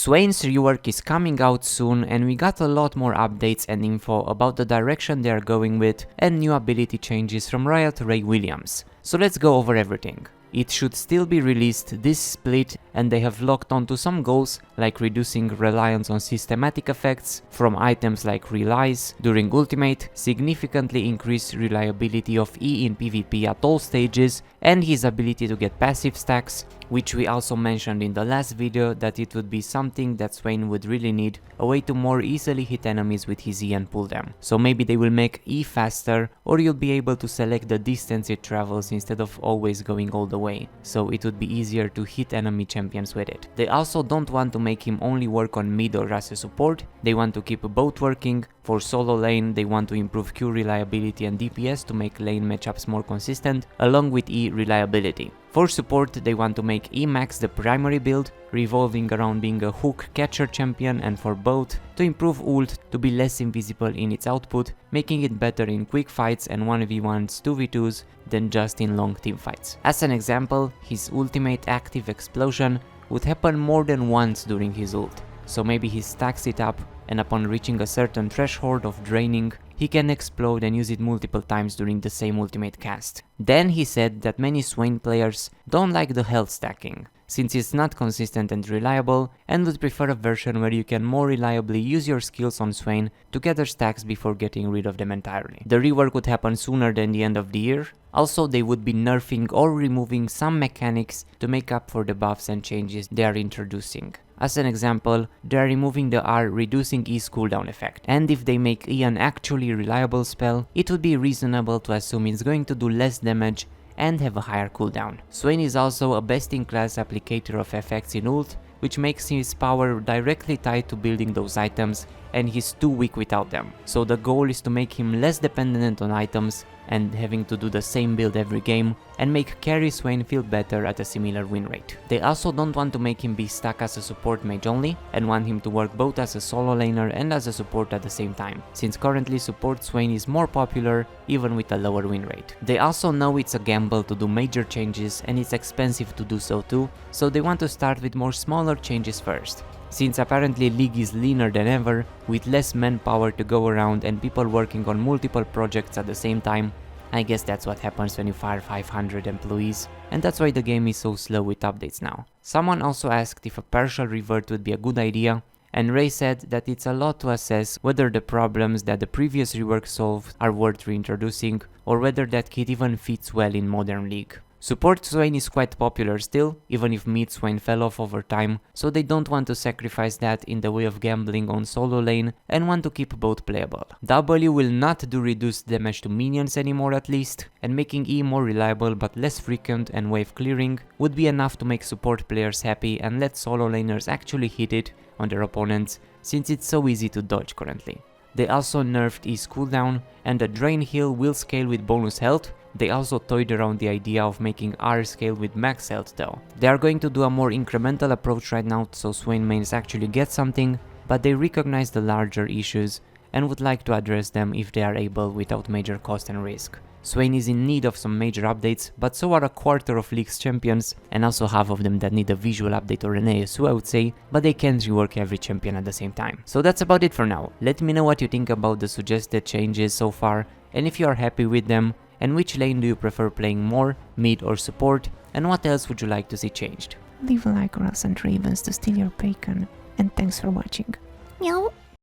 SWAIN's rework is coming out soon, and we got a lot more updates and info about the direction they are going with and new ability changes from Riot Ray Williams. So let's go over everything. It should still be released this split, and they have locked onto some goals like reducing reliance on systematic effects from items like Relies during ultimate, significantly increase reliability of E in PvP at all stages, and his ability to get passive stacks, which we also mentioned in the last video that it would be something that SWAIN would really need, a way to more easily hit enemies with his E and pull them. So maybe they will make E faster, or you'll be able to select the distance it travels instead of always going all the way, so it would be easier to hit enemy champions with it. They also don't want to make him only work on mid or as a support, they want to keep both working. For solo lane, they want to improve Q reliability and DPS to make lane matchups more consistent, along with E reliability. For support, they want to make E max the primary build, revolving around being a hook catcher champion, and for both, to improve ult to be less invisible in its output, making it better in quick fights and 1v1s, 2v2s than just in long team fights. As an example, his ultimate active explosion would happen more than once during his ult, so maybe he stacks it up, and upon reaching a certain threshold of draining, he can explode and use it multiple times during the same ultimate cast. Then he said that many SWAIN players don't like the health stacking, since it's not consistent and reliable, and would prefer a version where you can more reliably use your skills on SWAIN to gather stacks before getting rid of them entirely. The rework would happen sooner than the end of the year. Also, they would be nerfing or removing some mechanics to make up for the buffs and changes they are introducing. As an example, they are removing the R reducing E's cooldown effect, and if they make E an actually reliable spell, it would be reasonable to assume it's going to do less damage and have a higher cooldown. SWAIN is also a best-in-class applicator of effects in ult, which makes his power directly tied to building those items, and he's too weak without them. So the goal is to make him less dependent on items and having to do the same build every game, and make carry SWAIN feel better at a similar win rate. They also don't want to make him be stuck as a support mage only, and want him to work both as a solo laner and as a support at the same time, since currently support SWAIN is more popular even with a lower win rate. They also know it's a gamble to do major changes, and it's expensive to do so too, so they want to start with more smaller changes first. Since apparently League is leaner than ever, with less manpower to go around and people working on multiple projects at the same time, I guess that's what happens when you fire 500 employees, and that's why the game is so slow with updates now. Someone also asked if a partial revert would be a good idea, and Ray said that it's a lot to assess whether the problems that the previous rework solved are worth reintroducing, or whether that kit even fits well in modern League. Support SWAIN is quite popular still, even if mid SWAIN fell off over time, so they don't want to sacrifice that in the way of gambling on solo lane, and want to keep both playable. W will not do reduced damage to minions anymore at least, and making E more reliable but less frequent and wave clearing would be enough to make support players happy and let solo laners actually hit it on their opponents, since it's so easy to dodge currently. They also nerfed E's cooldown, and the drain heal will scale with bonus health. They also toyed around the idea of making R scale with max health though. They are going to do a more incremental approach right now so SWAIN mains actually get something, but they recognize the larger issues and would like to address them if they are able without major cost and risk. SWAIN is in need of some major updates, but so are a quarter of League's champions, and also half of them that need a visual update or an ASU I would say, but they can't rework every champion at the same time. So that's about it for now. Let me know what you think about the suggested changes so far, and if you are happy with them, and which lane do you prefer playing more, mid or support, and what else would you like to see changed? Leave a like or I'll send ravens to steal your bacon, and thanks for watching. Meow.